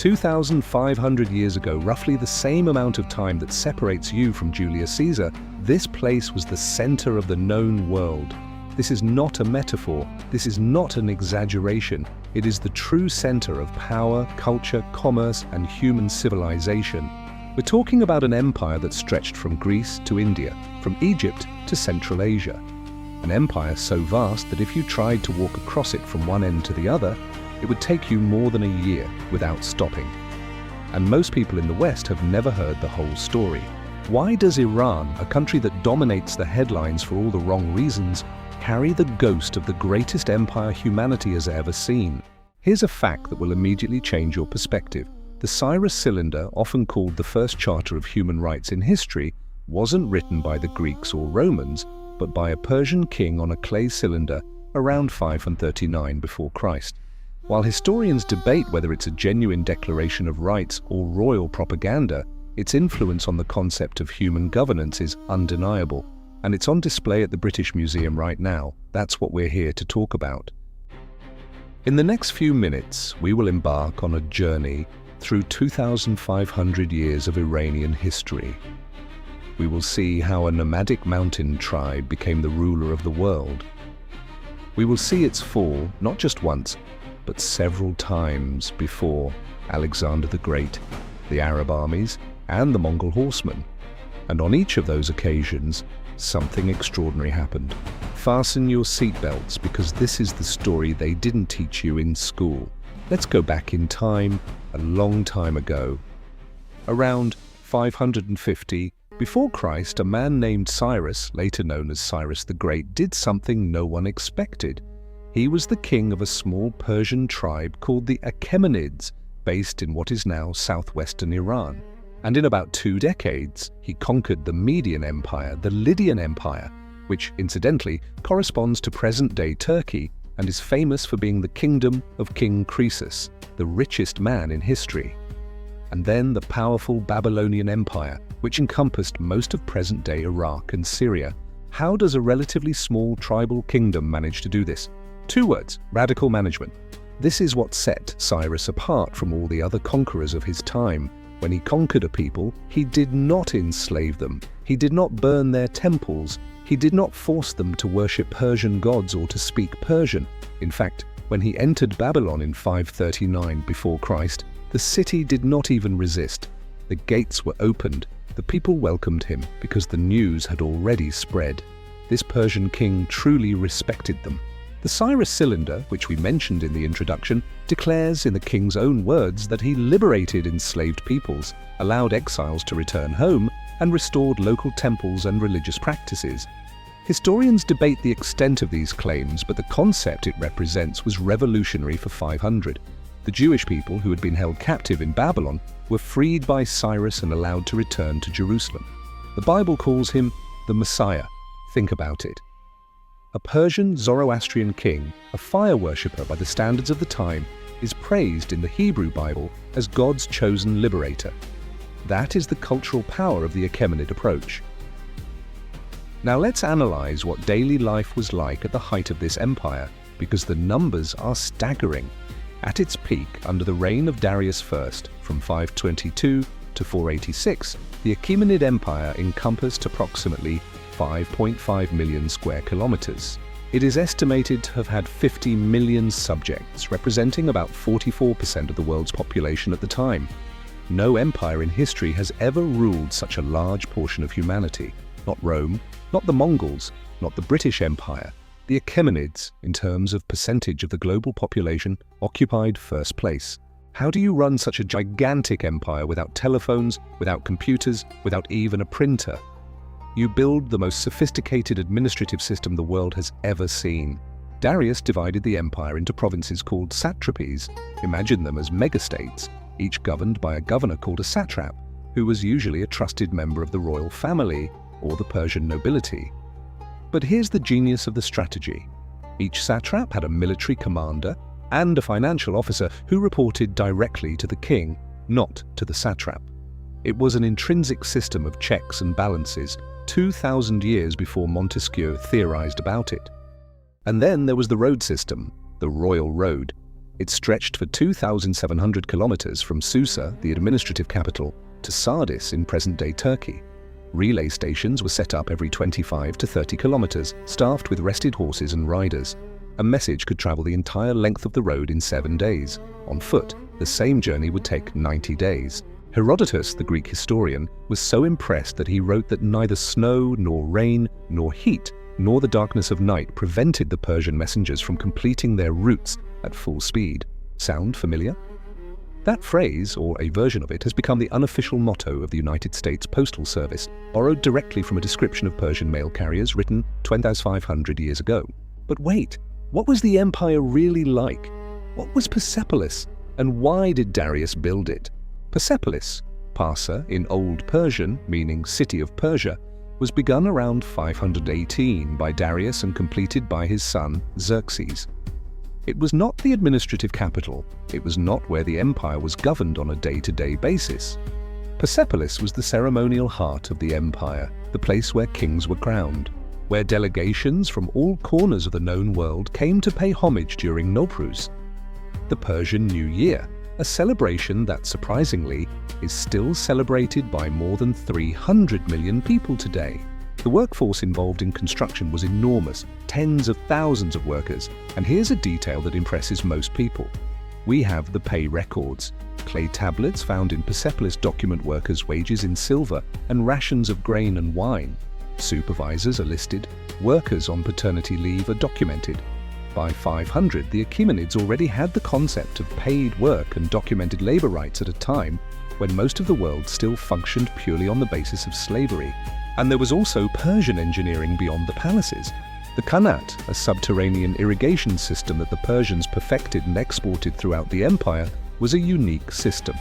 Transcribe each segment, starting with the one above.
2,500 years ago, roughly the same amount of time that separates you from Julius Caesar, this place was the center of the known world. This is not a metaphor. This is not an exaggeration. It is the true center of power, culture, commerce, and human civilization. We're talking about an empire that stretched from Greece to India, from Egypt to Central Asia. An empire so vast that if you tried to walk across it from one end to the other, it would take you more than a year without stopping. And most people in the West have never heard the whole story. Why does Iran, a country that dominates the headlines for all the wrong reasons, carry the ghost of the greatest empire humanity has ever seen? Here's a fact that will immediately change your perspective. The Cyrus cylinder, often called the first charter of human rights in history, wasn't written by the Greeks or Romans, but by a Persian king on a clay cylinder around 539 before Christ. While historians debate whether it's a genuine declaration of rights or royal propaganda, its influence on the concept of human governance is undeniable, and it's on display at the British Museum right now. That's what we're here to talk about. In the next few minutes, we will embark on a journey through 2,500 years of Iranian history. We will see how a nomadic mountain tribe became the ruler of the world. We will see its fall not just once, but several times before Alexander the Great, the Arab armies, and the Mongol horsemen. And on each of those occasions, something extraordinary happened. Fasten your seatbelts, because this is the story they didn't teach you in school. Let's go back in time, a long time ago. Around 550 before Christ, a man named Cyrus, later known as Cyrus the Great, did something no one expected. He was the king of a small Persian tribe called the Achaemenids, based in what is now southwestern Iran. And in about 2 decades, he conquered the Median Empire, the Lydian Empire, which incidentally corresponds to present-day Turkey and is famous for being the kingdom of King Croesus, the richest man in history. And then the powerful Babylonian Empire, which encompassed most of present-day Iraq and Syria. How does a relatively small tribal kingdom manage to do this? 2 words: radical management. This is what set Cyrus apart from all the other conquerors of his time. When he conquered a people, he did not enslave them. He did not burn their temples. He did not force them to worship Persian gods or to speak Persian. In fact, when he entered Babylon in 539 before Christ, the city did not even resist. The gates were opened. The people welcomed him because the news had already spread. This Persian king truly respected them. The Cyrus cylinder, which we mentioned in the introduction, declares in the king's own words that he liberated enslaved peoples, allowed exiles to return home, and restored local temples and religious practices. Historians debate the extent of these claims, but the concept it represents was revolutionary for 500. The Jewish people who had been held captive in Babylon were freed by Cyrus and allowed to return to Jerusalem. The Bible calls him the Messiah. Think about it. A Persian Zoroastrian king, a fire worshipper by the standards of the time, is praised in the Hebrew Bible as God's chosen liberator. That is the cultural power of the Achaemenid approach. Now let's analyze what daily life was like at the height of this empire, because the numbers are staggering. At its peak, under the reign of Darius I, from 522 to 486, the Achaemenid Empire encompassed approximately 5.5 million square kilometers. It is estimated to have had 50 million subjects, representing about 44% of the world's population at the time. No empire in history has ever ruled such a large portion of humanity. Not Rome, not the Mongols, not the British Empire. The Achaemenids, in terms of percentage of the global population, occupied first place. How do you run such a gigantic empire without telephones, without computers, without even a printer? You build the most sophisticated administrative system the world has ever seen. Darius divided the empire into provinces called satrapies. Imagine them as megastates, each governed by a governor called a satrap, who was usually a trusted member of the royal family or the Persian nobility. But here's the genius of the strategy. Each satrap had a military commander and a financial officer who reported directly to the king, not to the satrap. It was an intrinsic system of checks and balances, 2,000 years before Montesquieu theorized about it. And then there was the road system, the royal road. It stretched for 2,700 kilometers from Susa, the administrative capital, to Sardis in present-day Turkey. Relay stations were set up every 25 to 30 kilometers, staffed with rested horses and riders. A message could travel the entire length of the road in 7 days. On foot, the same journey would take 90 days. Herodotus, the Greek historian, was so impressed that he wrote that neither snow, nor rain, nor heat, nor the darkness of night prevented the Persian messengers from completing their routes at full speed. Sound familiar? That phrase, or a version of it, has become the unofficial motto of the United States Postal Service, borrowed directly from a description of Persian mail carriers written 2,500 years ago. But wait, what was the empire really like? What was Persepolis, and why did Darius build it? Persepolis, Parsa in Old Persian, meaning city of Persia, was begun around 518 by Darius and completed by his son Xerxes. It was not the administrative capital, it was not where the empire was governed on a day-to-day basis. Persepolis was the ceremonial heart of the empire, the place where kings were crowned, where delegations from all corners of the known world came to pay homage during Nowruz, the Persian New Year, a celebration that, surprisingly, is still celebrated by more than 300 million people today. The workforce involved in construction was enormous, tens of thousands of workers, and here's a detail that impresses most people. We have the pay records, clay tablets found in Persepolis document workers' wages in silver and rations of grain and wine. Supervisors are listed, workers on paternity leave are documented. By 500, the Achaemenids already had the concept of paid work and documented labor rights at a time when most of the world still functioned purely on the basis of slavery. And there was also Persian engineering beyond the palaces. The Qanat, a subterranean irrigation system that the Persians perfected and exported throughout the empire, was a unique system.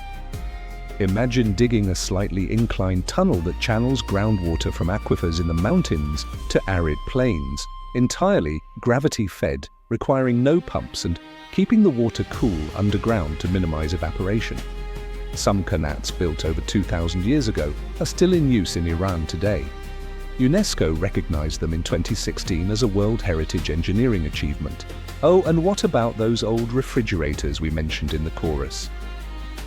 Imagine digging a slightly inclined tunnel that channels groundwater from aquifers in the mountains to arid plains, entirely gravity-fed, requiring no pumps and keeping the water cool underground to minimize evaporation. Some qanats built over 2,000 years ago are still in use in Iran today. UNESCO recognized them in 2016 as a World Heritage Engineering Achievement. Oh, and what about those old refrigerators we mentioned in the chorus?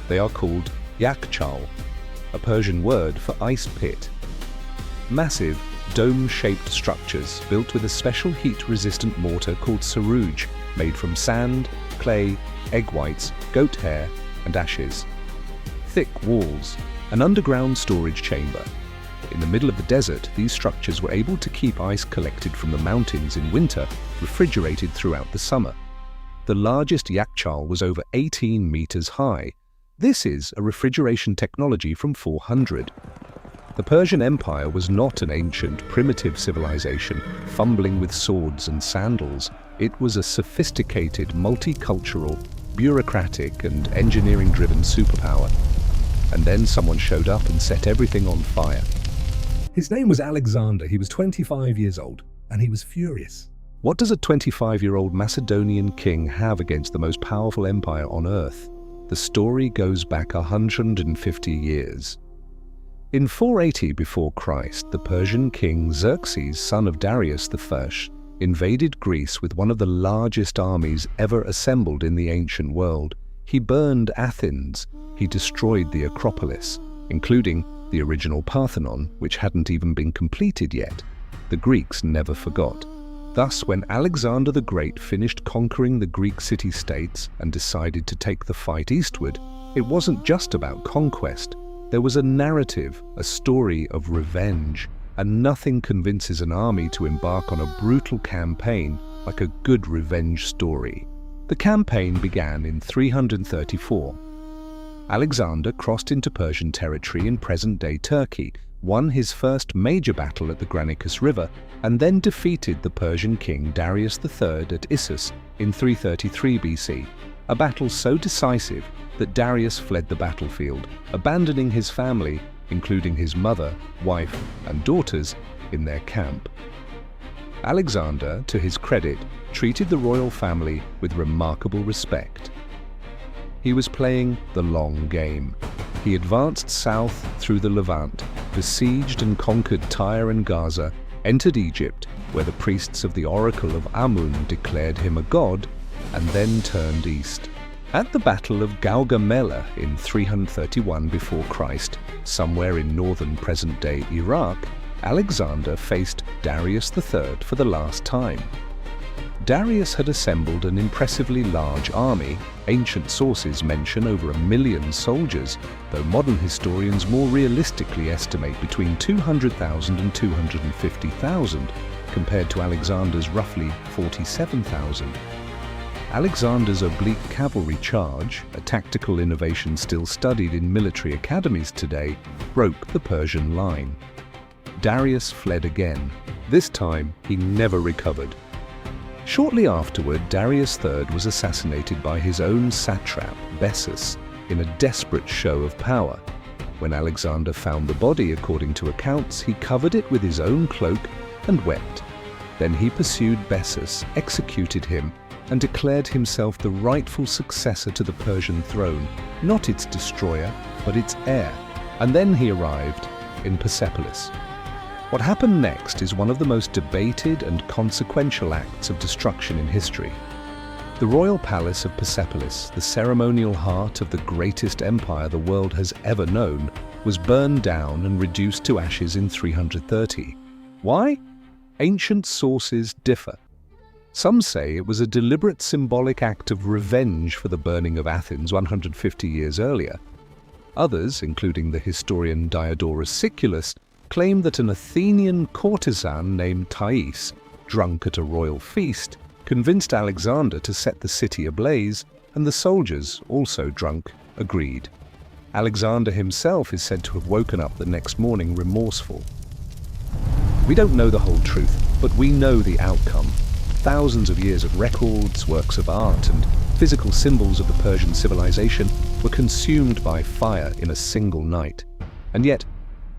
They are called yakchal, a Persian word for ice pit. Massive, dome-shaped structures built with a special heat-resistant mortar called saruj, made from sand, clay, egg whites, goat hair, and ashes. Thick walls, an underground storage chamber. In the middle of the desert, these structures were able to keep ice collected from the mountains in winter, refrigerated throughout the summer. The largest yakchal was over 18 meters high. This is a refrigeration technology from 400. The Persian Empire was not an ancient, primitive civilization, fumbling with swords and sandals. It was a sophisticated, multicultural, bureaucratic, and engineering-driven superpower. And then someone showed up and set everything on fire. His name was Alexander. He was 25 years old, and he was furious. What does a 25-year-old Macedonian king have against the most powerful empire on earth? The story goes back 150 years. In 480 before Christ, the Persian king Xerxes, son of Darius I, invaded Greece with one of the largest armies ever assembled in the ancient world. He burned Athens. He destroyed the Acropolis, including the original Parthenon, which hadn't even been completed yet. The Greeks never forgot. Thus, when Alexander the Great finished conquering the Greek city-states and decided to take the fight eastward, it wasn't just about conquest. There was a narrative, a story of revenge, and nothing convinces an army to embark on a brutal campaign like a good revenge story. The campaign began in 334. Alexander crossed into Persian territory in present-day Turkey, won his first major battle at the Granicus River, and then defeated the Persian king Darius III at Issus in 333 BC, a battle so decisive that Darius fled the battlefield, abandoning his family, including his mother, wife, and daughters, in their camp. Alexander, to his credit, treated the royal family with remarkable respect. He was playing the long game. He advanced south through the Levant, besieged and conquered Tyre and Gaza, entered Egypt, where the priests of the oracle of Amun declared him a god, and then turned east. At the Battle of Gaugamela in 331 before Christ, somewhere in northern present-day Iraq, Alexander faced Darius III for the last time. Darius had assembled an impressively large army. Ancient sources mention over 1 million soldiers, though modern historians more realistically estimate between 200,000 and 250,000, compared to Alexander's roughly 47,000. Alexander's oblique cavalry charge, a tactical innovation still studied in military academies today, broke the Persian line. Darius fled again. This time, he never recovered. Shortly afterward, Darius III was assassinated by his own satrap, Bessus, in a desperate show of power. When Alexander found the body, according to accounts, he covered it with his own cloak and wept. Then he pursued Bessus, executed him, and declared himself the rightful successor to the Persian throne, not its destroyer, but its heir. And then he arrived in Persepolis. What happened next is one of the most debated and consequential acts of destruction in history. The royal palace of Persepolis, the ceremonial heart of the greatest empire the world has ever known, was burned down and reduced to ashes in 330. Why? Ancient sources differ. Some say it was a deliberate symbolic act of revenge for the burning of Athens 150 years earlier. Others, including the historian Diodorus Siculus, claim that an Athenian courtesan named Thais, drunk at a royal feast, convinced Alexander to set the city ablaze, and the soldiers, also drunk, agreed. Alexander himself is said to have woken up the next morning remorseful. We don't know the whole truth, but we know the outcome. Thousands of years of records, works of art, and physical symbols of the Persian civilization were consumed by fire in a single night. And yet,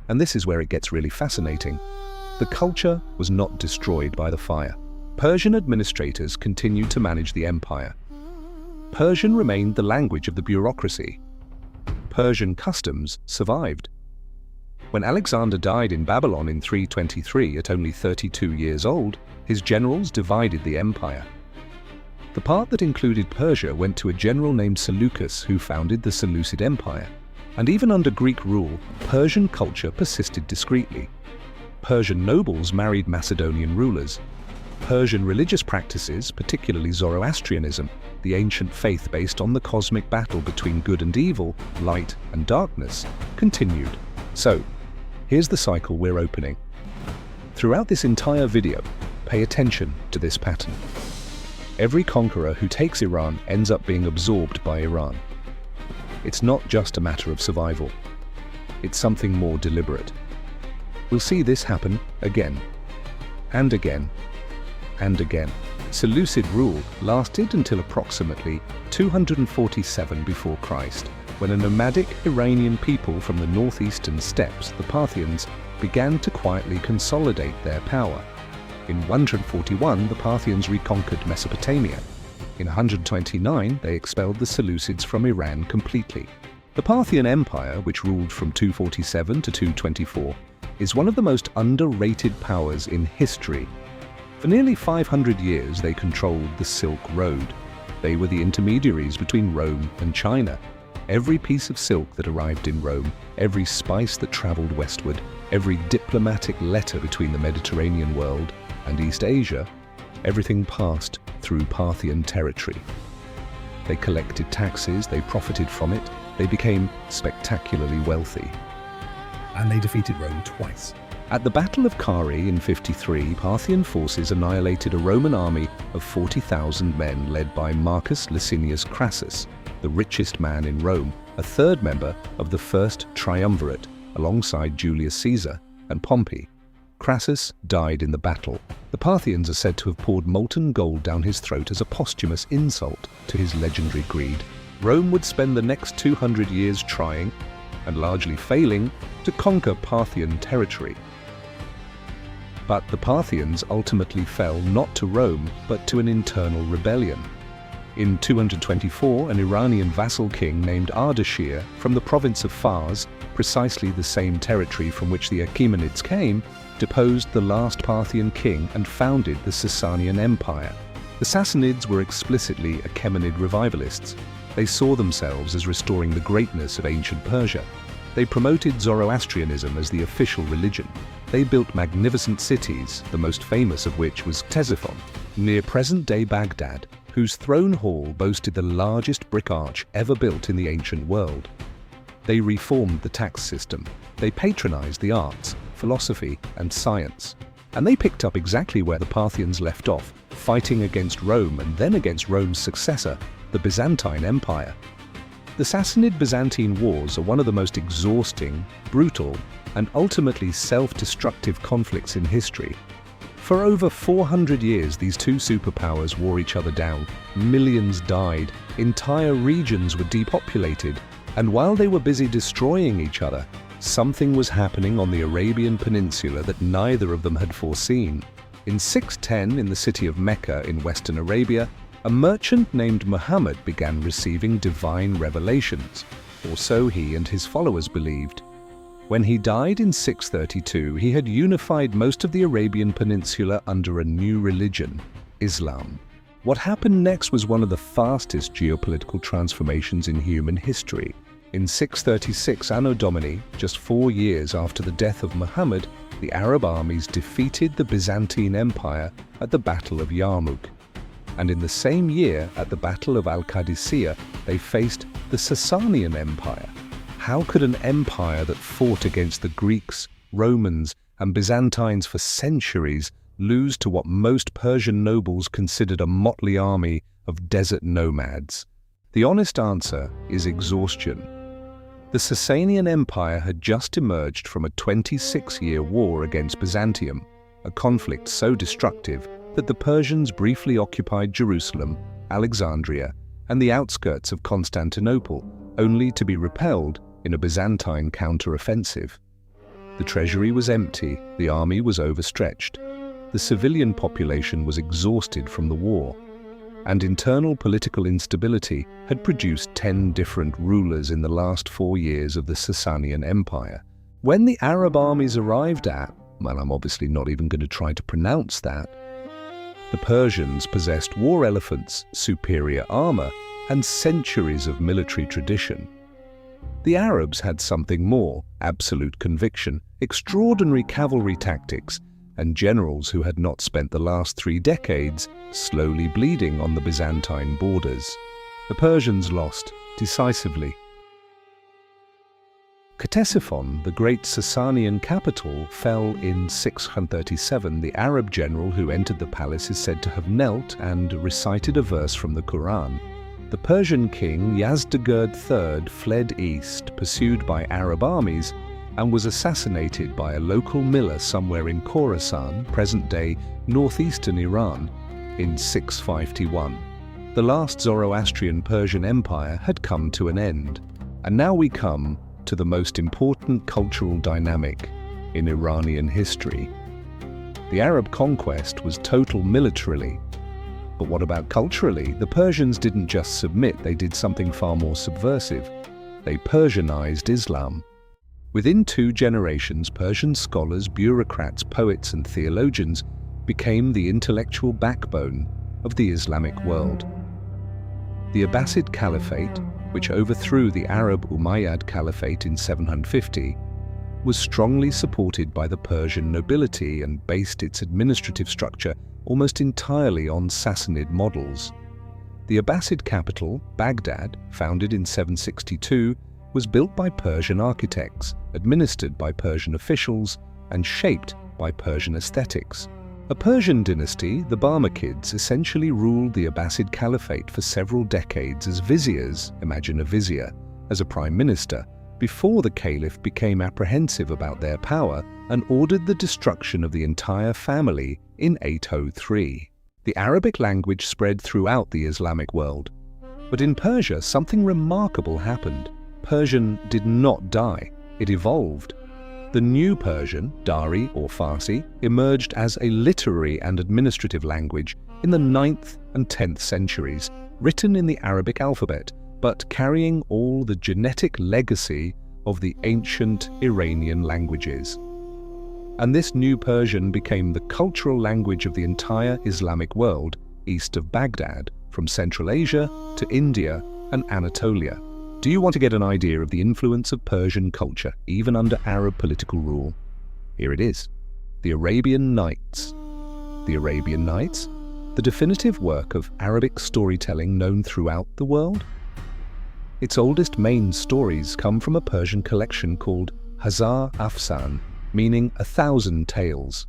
and this is where it gets really fascinating, the culture was not destroyed by the fire. Persian administrators continued to manage the empire. Persian remained the language of the bureaucracy. Persian customs survived. When Alexander died in Babylon in 323 at only 32 years old, his generals divided the empire. The part that included Persia went to a general named Seleucus, who founded the Seleucid Empire. And even under Greek rule, Persian culture persisted discreetly. Persian nobles married Macedonian rulers. Persian religious practices, particularly Zoroastrianism, the ancient faith based on the cosmic battle between good and evil, light and darkness, continued. So, here's the cycle we're opening. Throughout this entire video, pay attention to this pattern. Every conqueror who takes Iran ends up being absorbed by Iran. It's not just a matter of survival. It's something more deliberate. We'll see this happen again, and again, and again. Seleucid rule lasted until approximately 247 before Christ, when a nomadic Iranian people from the northeastern steppes, the Parthians, began to quietly consolidate their power. In 141, the Parthians reconquered Mesopotamia. In 129, they expelled the Seleucids from Iran completely. The Persian Empire, which ruled from 247 to 224, is one of the most underrated powers in history. For nearly 500 years, they controlled the Silk Road. They were the intermediaries between Rome and China. Every piece of silk that arrived in Rome, every spice that traveled westward, every diplomatic letter between the Mediterranean world and East Asia, everything passed through Parthian territory. They collected taxes, they profited from it, they became spectacularly wealthy. And they defeated Rome twice. At the Battle of Carrhae in 53, Parthian forces annihilated a Roman army of 40,000 men led by Marcus Licinius Crassus, the richest man in Rome, a third member of the first triumvirate, alongside Julius Caesar and Pompey. Crassus died in the battle. The Parthians are said to have poured molten gold down his throat as a posthumous insult to his legendary greed. Rome would spend the next 200 years trying, and largely failing, to conquer Parthian territory. But the Parthians ultimately fell not to Rome, but to an internal rebellion. In 224, an Iranian vassal king named Ardashir from the province of Fars, precisely the same territory from which the Achaemenids came, deposed the last Parthian king and founded the Sasanian Empire. The Sassanids were explicitly Achaemenid revivalists. They saw themselves as restoring the greatness of ancient Persia. They promoted Zoroastrianism as the official religion. They built magnificent cities, the most famous of which was Ctesiphon, near present-day Baghdad, whose throne hall boasted the largest brick arch ever built in the ancient world. They reformed the tax system. They patronized the arts, philosophy, and science. And they picked up exactly where the Parthians left off, fighting against Rome and then against Rome's successor, the Byzantine Empire. The Sassanid-Byzantine Wars are one of the most exhausting, brutal, and ultimately self-destructive conflicts in history. For over 400 years, these two superpowers wore each other down. Millions died, entire regions were depopulated, and while they were busy destroying each other, something was happening on the Arabian Peninsula that neither of them had foreseen. In 610, in the city of Mecca in Western Arabia, a merchant named Muhammad began receiving divine revelations, or so he and his followers believed. When he died in 632, he had unified most of the Arabian Peninsula under a new religion, Islam. What happened next was one of the fastest geopolitical transformations in human history. In 636 Anno Domini, just 4 years after the death of Muhammad, the Arab armies defeated the Byzantine Empire at the Battle of Yarmouk. And in the same year, at the Battle of Al-Qadisiyah, they faced the Sasanian Empire. How could an empire that fought against the Greeks, Romans, and Byzantines for centuries lose to what most Persian nobles considered a motley army of desert nomads? The honest answer is exhaustion. The Sasanian Empire had just emerged from a 26-year war against Byzantium, a conflict so destructive that the Persians briefly occupied Jerusalem, Alexandria, and the outskirts of Constantinople, only to be repelled in a Byzantine counter-offensive. The treasury was empty, the army was overstretched, the civilian population was exhausted from the war, and internal political instability had produced 10 different rulers in the last 4 years of the Sasanian Empire. When the Arab armies arrived at, well, I'm obviously not even going to try to pronounce that, the Persians possessed war elephants, superior armor, and centuries of military tradition. The Arabs had something more: absolute conviction, extraordinary cavalry tactics, and generals who had not spent the last 3 decades slowly bleeding on the Byzantine borders. The Persians lost decisively. Ctesiphon, the great Sasanian capital, fell in 637. The Arab general who entered the palace is said to have knelt and recited a verse from the Quran. The Persian king Yazdegerd III fled east, pursued by Arab armies, and was assassinated by a local miller somewhere in Khorasan, present-day northeastern Iran, in 651. The last Zoroastrian Persian Empire had come to an end, and now we come to the most important cultural dynamic in Iranian history. The Arab conquest was total militarily. But what about culturally? The Persians didn't just submit, they did something far more subversive. They Persianized Islam. Within 2 generations, Persian scholars, bureaucrats, poets, and theologians became the intellectual backbone of the Islamic world. The Abbasid Caliphate, which overthrew the Arab Umayyad Caliphate in 750, was strongly supported by the Persian nobility and based its administrative structure almost entirely on Sassanid models. The Abbasid capital, Baghdad, founded in 762, was built by Persian architects, administered by Persian officials, and shaped by Persian aesthetics. A Persian dynasty, the Barmakids, essentially ruled the Abbasid Caliphate for several decades as viziers, imagine a vizier, as a prime minister, before the caliph became apprehensive about their power and ordered the destruction of the entire family in 803. The Arabic language spread throughout the Islamic world. But in Persia, something remarkable happened. Persian did not die, it evolved. The new Persian, Dari or Farsi, emerged as a literary and administrative language in the 9th and 10th centuries, written in the Arabic alphabet, but carrying all the genetic legacy of the ancient Iranian languages. And this new Persian became the cultural language of the entire Islamic world, east of Baghdad, from Central Asia to India and Anatolia. Do you want to get an idea of the influence of Persian culture, even under Arab political rule? Here it is. The Arabian Nights. The Arabian Nights? The definitive work of Arabic storytelling known throughout the world? Its oldest main stories come from a Persian collection called Hazar Afsan, meaning 1,000 tales.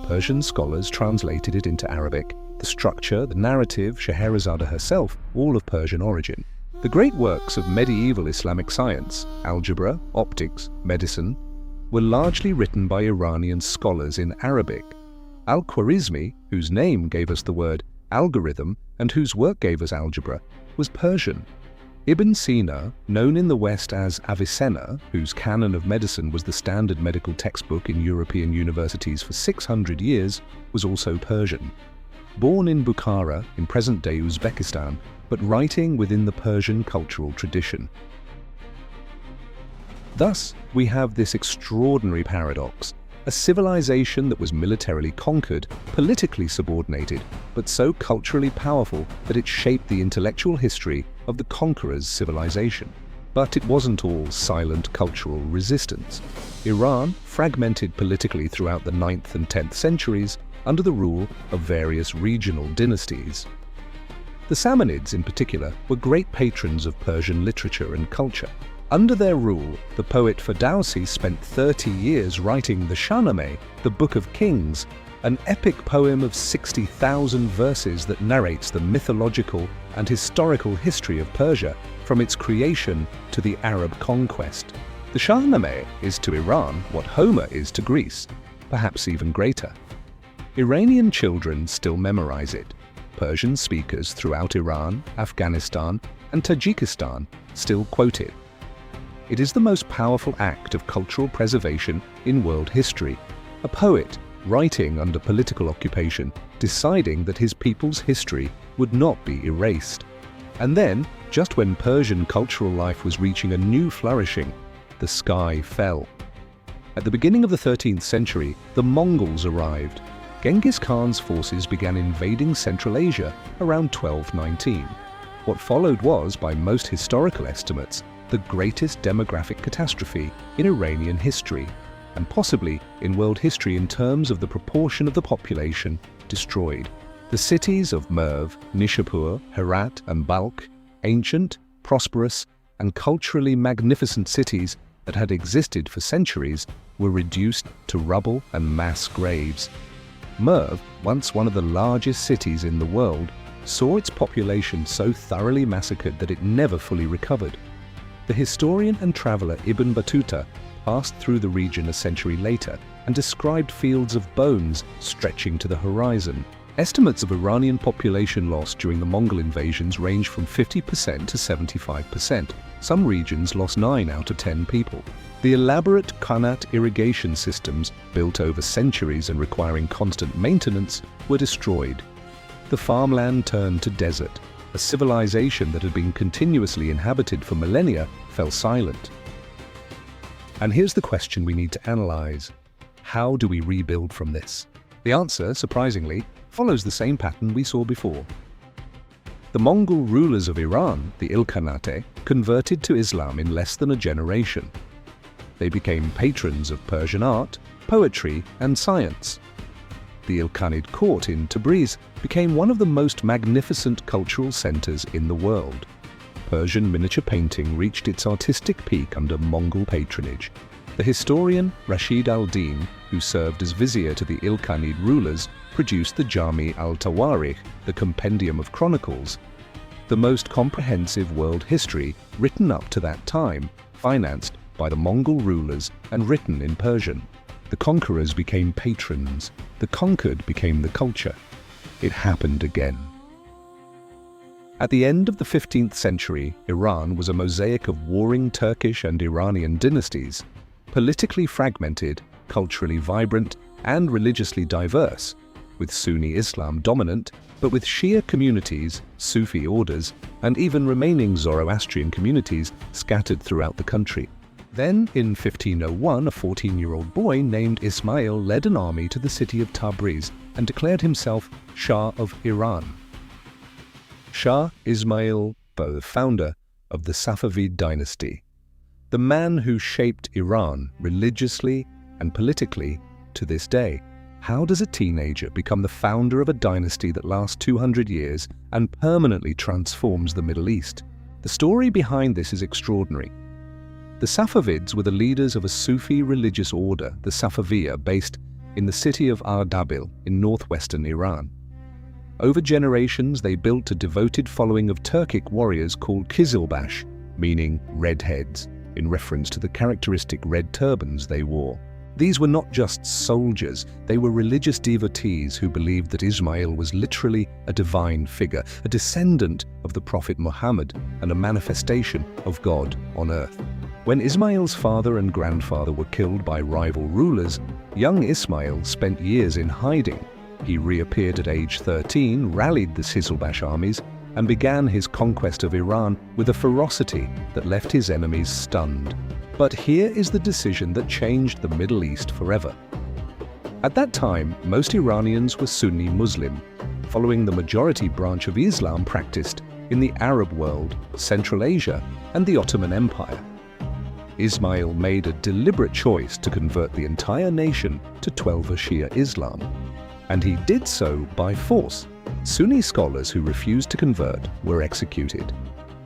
Persian scholars translated it into Arabic. The structure, the narrative, Scheherazade herself, all of Persian origin. The great works of medieval Islamic science, algebra, optics, medicine, were largely written by Iranian scholars in Arabic. Al-Khwarizmi, whose name gave us the word algorithm and whose work gave us algebra, was Persian. Ibn Sina, known in the West as Avicenna, whose canon of medicine was the standard medical textbook in European universities for 600 years, was also Persian. Born in Bukhara, in present-day Uzbekistan, but writing within the Persian cultural tradition. Thus, we have this extraordinary paradox, a civilization that was militarily conquered, politically subordinated, but so culturally powerful that it shaped the intellectual history of the conqueror's civilization. But it wasn't all silent cultural resistance. Iran fragmented politically throughout the 9th and 10th centuries under the rule of various regional dynasties. The Samanids, in particular, were great patrons of Persian literature and culture. Under their rule, the poet Ferdowsi spent 30 years writing the Shahnameh, the Book of Kings, an epic poem of 60,000 verses that narrates the mythological and historical history of Persia from its creation to the Arab conquest. The Shahnameh is to Iran what Homer is to Greece, perhaps even greater. Iranian children still memorize it. Persian speakers throughout Iran, Afghanistan, and Tajikistan still quote it. It is the most powerful act of cultural preservation in world history. A poet, writing under political occupation, deciding that his people's history would not be erased. And then, just when Persian cultural life was reaching a new flourishing, the sky fell. At the beginning of the 13th century, the Mongols arrived. Genghis Khan's forces began invading Central Asia around 1219. What followed was, by most historical estimates, the greatest demographic catastrophe in Iranian history, and possibly in world history in terms of the proportion of the population destroyed. The cities of Merv, Nishapur, Herat, and Balkh, ancient, prosperous, and culturally magnificent cities that had existed for centuries, were reduced to rubble and mass graves. Merv, once one of the largest cities in the world, saw its population so thoroughly massacred that it never fully recovered. The historian and traveller Ibn Battuta passed through the region a century later and described fields of bones stretching to the horizon. Estimates of Iranian population loss during the Mongol invasions range from 50% to 75%. Some regions lost 9 out of 10 people. The elaborate Qanat irrigation systems, built over centuries and requiring constant maintenance, were destroyed. The farmland turned to desert. A civilization that had been continuously inhabited for millennia fell silent. And here's the question we need to analyze. How do we rebuild from this? The answer, surprisingly, follows the same pattern we saw before. The Mongol rulers of Iran, the Ilkhanate, converted to Islam in less than a generation. They became patrons of Persian art, poetry, and science. The Ilkhanid court in Tabriz became one of the most magnificent cultural centers in the world. Persian miniature painting reached its artistic peak under Mongol patronage. The historian Rashid al-Din, who served as vizier to the Ilkhanid rulers, produced the Jami al-Tawarikh, the Compendium of Chronicles, the most comprehensive world history written up to that time, financed by the Mongol rulers and written in Persian. The conquerors became patrons. The conquered became the culture. It happened again. At the end of the 15th century, Iran was a mosaic of warring Turkish and Iranian dynasties, politically fragmented, culturally vibrant, and religiously diverse, with Sunni Islam dominant, but with Shia communities, Sufi orders, and even remaining Zoroastrian communities scattered throughout the country. Then, in 1501, a 14-year-old boy named Ismail led an army to the city of Tabriz and declared himself Shah of Iran. Shah Ismail the founder of the Safavid Dynasty, the man who shaped Iran religiously and politically to this day. How does a teenager become the founder of a dynasty that lasts 200 years and permanently transforms the Middle East? The story behind this is extraordinary. The Safavids were the leaders of a Sufi religious order, the Safaviya, based in the city of Ardabil in northwestern Iran. Over generations, they built a devoted following of Turkic warriors called Kizilbash, meaning redheads, in reference to the characteristic red turbans they wore. These were not just soldiers, they were religious devotees who believed that Ismail was literally a divine figure, a descendant of the Prophet Muhammad and a manifestation of God on earth. When Ismail's father and grandfather were killed by rival rulers, young Ismail spent years in hiding. He reappeared at age 13, rallied the Kizilbash armies, and began his conquest of Iran with a ferocity that left his enemies stunned. But here is the decision that changed the Middle East forever. At that time, most Iranians were Sunni Muslim, following the majority branch of Islam practiced in the Arab world, Central Asia, and the Ottoman Empire. Ismail made a deliberate choice to convert the entire nation to Twelver Shia Islam, and he did so by force. Sunni scholars who refused to convert were executed.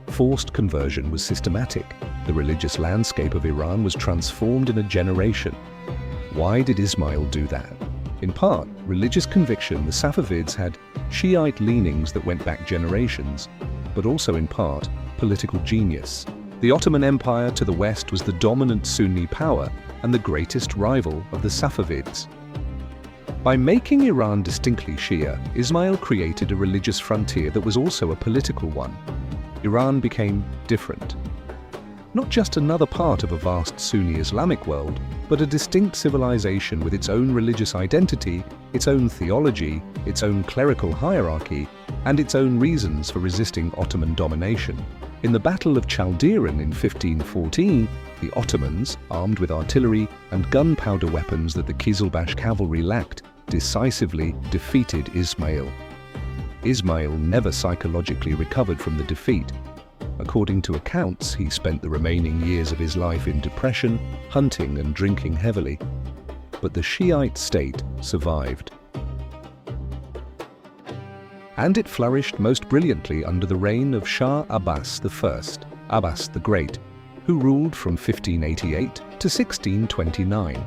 Forced conversion was systematic. The religious landscape of Iran was transformed in a generation. Why did Ismail do that? In part, religious conviction. The Safavids had Shiite leanings that went back generations, but also in part, political genius. The Ottoman Empire to the west was the dominant Sunni power and the greatest rival of the Safavids. By making Iran distinctly Shia, Ismail created a religious frontier that was also a political one. Iran became different. Not just another part of a vast Sunni Islamic world, but a distinct civilization with its own religious identity, its own theology, its own clerical hierarchy, and its own reasons for resisting Ottoman domination. In the Battle of Chaldiran in 1514, the Ottomans, armed with artillery and gunpowder weapons that the Kizilbash cavalry lacked, decisively defeated Ismail. Ismail never psychologically recovered from the defeat. According to accounts, he spent the remaining years of his life in depression, hunting and drinking heavily. But the Shiite state survived. And it flourished most brilliantly under the reign of Shah Abbas I, Abbas the Great, who ruled from 1588 to 1629.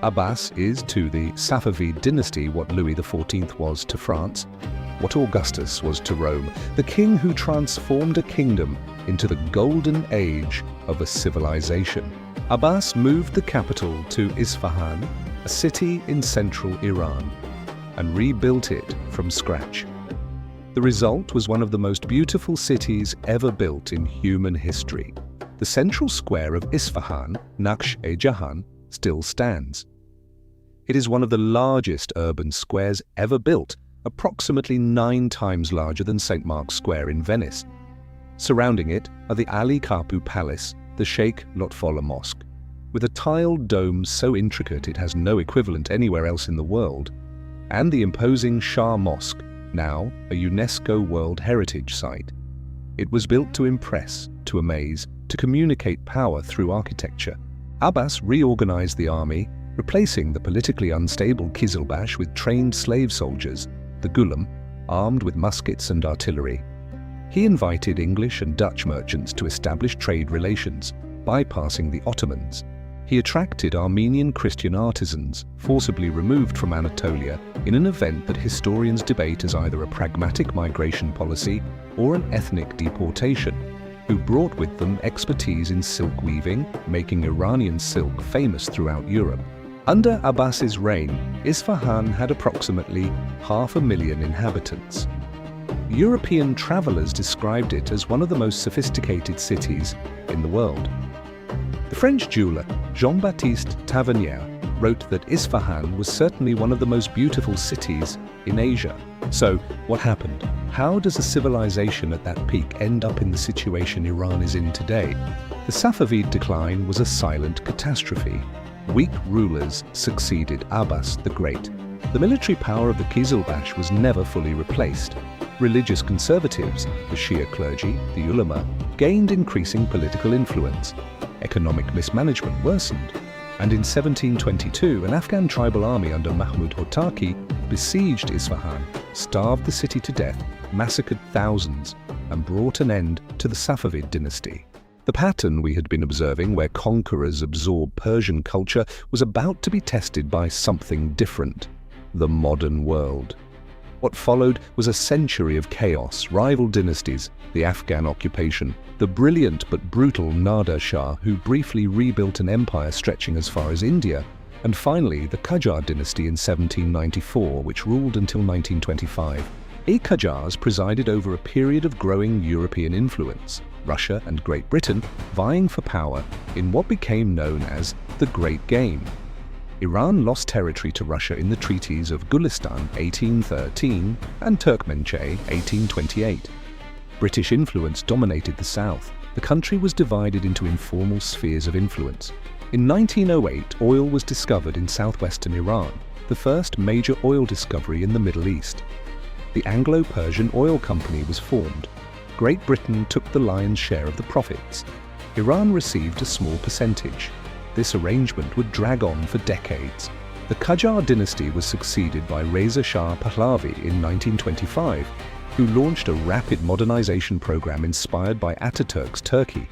Abbas is to the Safavid dynasty what Louis XIV was to France, what Augustus was to Rome, the king who transformed a kingdom into the golden age of a civilization. Abbas moved the capital to Isfahan, a city in central Iran, and rebuilt it from scratch. The result was one of the most beautiful cities ever built in human history. The central square of Isfahan, Naqsh-e-Jahan, still stands. It is one of the largest urban squares ever built, approximately 9 times larger than St. Mark's Square in Venice. Surrounding it are the Ali Kapu Palace, the Sheikh Lotfola Mosque, with a tiled dome so intricate it has no equivalent anywhere else in the world, and the imposing Shah Mosque, now a UNESCO World Heritage Site. It was built to impress, to amaze, to communicate power through architecture. Abbas reorganized the army, replacing the politically unstable Kizilbash with trained slave soldiers, the Ghulam, armed with muskets and artillery. He invited English and Dutch merchants to establish trade relations, bypassing the Ottomans. He attracted Armenian Christian artisans, forcibly removed from Anatolia, in an event that historians debate as either a pragmatic migration policy or an ethnic deportation, who brought with them expertise in silk weaving, making Iranian silk famous throughout Europe. Under Abbas's reign, Isfahan had approximately 500,000 inhabitants. European travelers described it as one of the most sophisticated cities in the world. The French jeweler Jean-Baptiste Tavernier wrote that Isfahan was certainly one of the most beautiful cities in Asia. So, what happened? How does a civilization at that peak end up in the situation Iran is in today? The Safavid decline was a silent catastrophe. Weak rulers succeeded Abbas the Great. The military power of the Qizilbash was never fully replaced. Religious conservatives, the Shia clergy, the ulama, gained increasing political influence. Economic mismanagement worsened, and in 1722 an Afghan tribal army under Mahmud Hotaki besieged Isfahan, starved the city to death, massacred thousands, and brought an end to the Safavid Dynasty. The pattern we had been observing, where conquerors absorbed Persian culture, was about to be tested by something different: the modern world. What followed was a century of chaos, rival dynasties, the Afghan occupation, the brilliant but brutal Nader Shah, who briefly rebuilt an empire stretching as far as India, and finally the Qajar dynasty in 1794, which ruled until 1925. The Qajars presided over a period of growing European influence, Russia and Great Britain vying for power in what became known as the Great Game. Iran lost territory to Russia in the treaties of Gulistan 1813 and Turkmenchay 1828. British influence dominated the south. The country was divided into informal spheres of influence. In 1908, oil was discovered in southwestern Iran, the first major oil discovery in the Middle East. The Anglo-Persian Oil Company was formed. Great Britain took the lion's share of the profits. Iran received a small percentage. This arrangement would drag on for decades. The Qajar dynasty was succeeded by Reza Shah Pahlavi in 1925, who launched a rapid modernization program inspired by Ataturk's Turkey.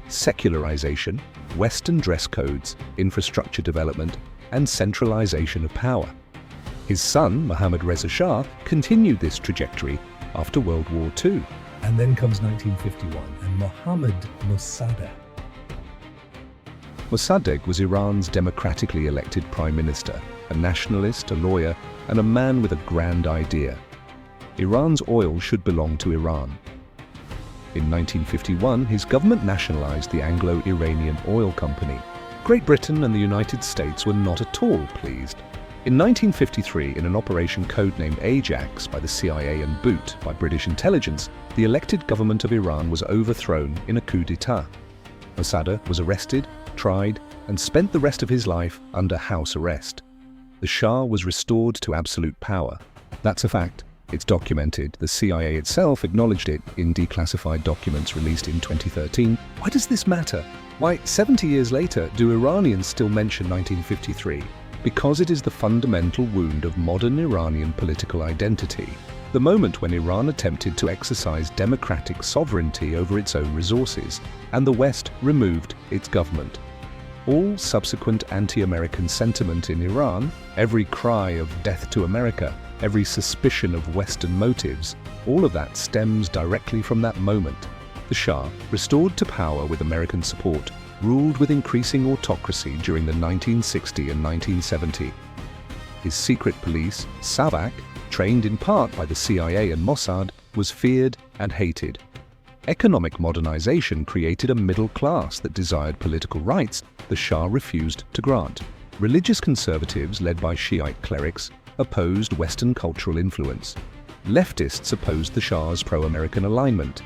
Secularization, Western dress codes, infrastructure development, and centralization of power. His son, Mohammad Reza Shah, continued this trajectory after World War II. And then comes 1951 and Mohammad Mossadegh. Mossadegh was Iran's democratically elected prime minister, a nationalist, a lawyer, and a man with a grand idea. Iran's oil should belong to Iran. In 1951, his government nationalized the Anglo-Iranian Oil Company. Great Britain and the United States were not at all pleased. In 1953, in an operation codenamed Ajax by the CIA and Boot by British intelligence, the elected government of Iran was overthrown in a coup d'etat. Mossadegh was arrested, tried, and spent the rest of his life under house arrest. The Shah was restored to absolute power. That's a fact. It's documented. The CIA itself acknowledged it in declassified documents released in 2013. Why does this matter? Why, 70 years later, do Iranians still mention 1953? Because it is the fundamental wound of modern Iranian political identity. The moment when Iran attempted to exercise democratic sovereignty over its own resources, and the West removed its government. All subsequent anti-American sentiment in Iran, every cry of death to America, every suspicion of Western motives, all of that stems directly from that moment. The Shah, restored to power with American support, ruled with increasing autocracy during the 1960 and 1970. His secret police, Savak, trained in part by the CIA and Mossad, was feared and hated. Economic modernization created a middle class that desired political rights the Shah refused to grant. Religious conservatives, led by Shiite clerics, opposed Western cultural influence. Leftists opposed the Shah's pro-American alignment.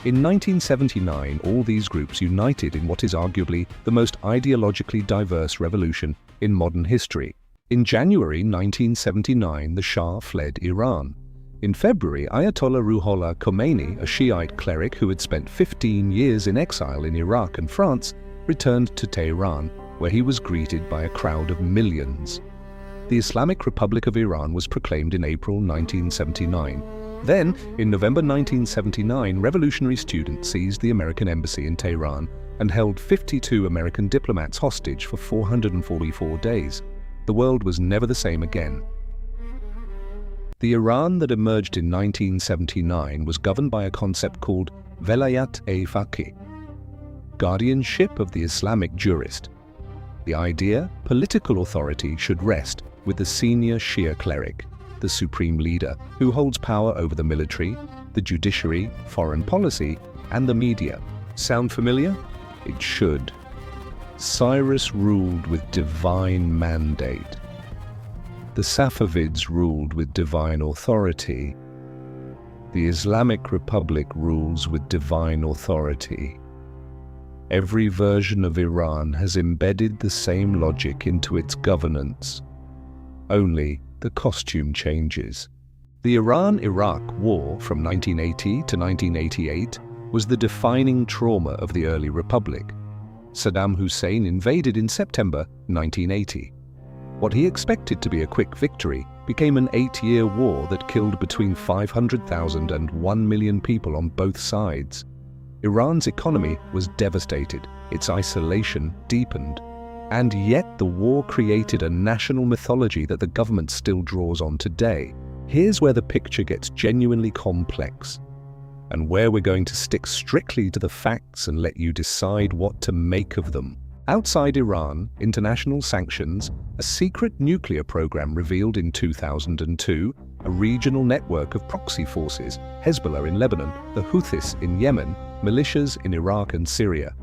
In 1979, all these groups united in what is arguably the most ideologically diverse revolution in modern history. In January 1979, the Shah fled Iran. In February, Ayatollah Ruhollah Khomeini, a Shiite cleric who had spent 15 years in exile in Iraq and France, returned to Tehran, where he was greeted by a crowd of millions. The Islamic Republic of Iran was proclaimed in April 1979. Then, in November 1979, revolutionary students seized the American embassy in Tehran and held 52 American diplomats hostage for 444 days. The world was never the same again. The Iran that emerged in 1979 was governed by a concept called Velayat-e-Faqih, guardianship of the Islamic jurist. The idea, political authority should rest with the senior Shia cleric, the supreme leader, who holds power over the military, the judiciary, foreign policy, and the media. Sound familiar? It should. Cyrus ruled with divine mandate. The Safavids ruled with divine authority. The Islamic Republic rules with divine authority. Every version of Iran has embedded the same logic into its governance. Only the costume changes. The Iran-Iraq War from 1980 to 1988 was the defining trauma of the early republic. Saddam Hussein invaded in September 1980. What he expected to be a quick victory became an 8-year war that killed between 500,000 and 1 million people on both sides. Iran's economy was devastated, its isolation deepened, and yet the war created a national mythology that the government still draws on today. Here's where the picture gets genuinely complex, and where we're going to stick strictly to the facts and let you decide what to make of them. Outside Iran, international sanctions, a secret nuclear program revealed in 2002, a regional network of proxy forces, Hezbollah in Lebanon, the Houthis in Yemen, militias in Iraq and Syria.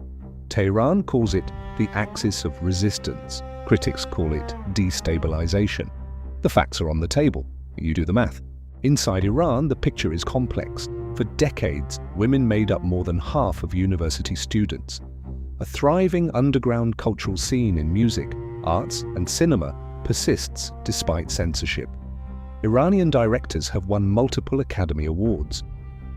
Tehran calls it the axis of resistance. Critics call it destabilization. The facts are on the table. You do the math. Inside Iran, the picture is complex. For decades, women made up more than half of university students. A thriving underground cultural scene in music, arts, and cinema persists despite censorship. Iranian directors have won multiple Academy Awards.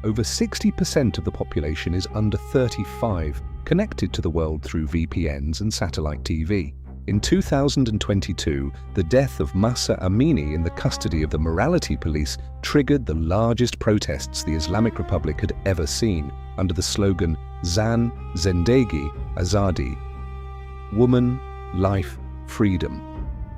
Over 60% of the population is under 35, connected to the world through VPNs and satellite TV. In 2022, the death of Mahsa Amini in the custody of the morality police triggered the largest protests the Islamic Republic had ever seen, under the slogan Zan, Zendegi, Azadi, woman, life, freedom.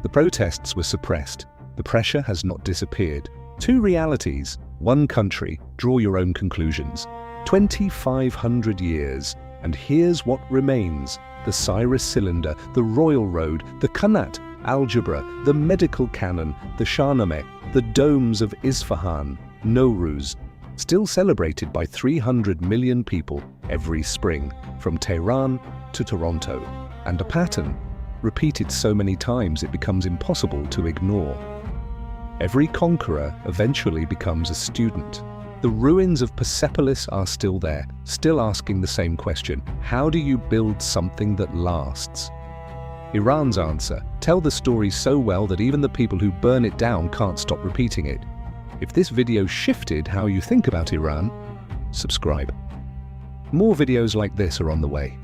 The protests were suppressed. The pressure has not disappeared. Two realities, one country, draw your own conclusions. 2,500 years, and here's what remains. The Cyrus cylinder, the royal road, the Qanat, algebra, the medical canon, the Shahnameh, the domes of Isfahan, Nowruz, still celebrated by 300 million people every spring, from Tehran to Toronto, and a pattern repeated so many times it becomes impossible to ignore. Every conqueror eventually becomes a student. The ruins of Persepolis are still there, still asking the same question: how do you build something that lasts? Iran's answer: tell the story so well that even the people who burn it down can't stop repeating it. If this video shifted how you think about Iran, subscribe. More videos like this are on the way.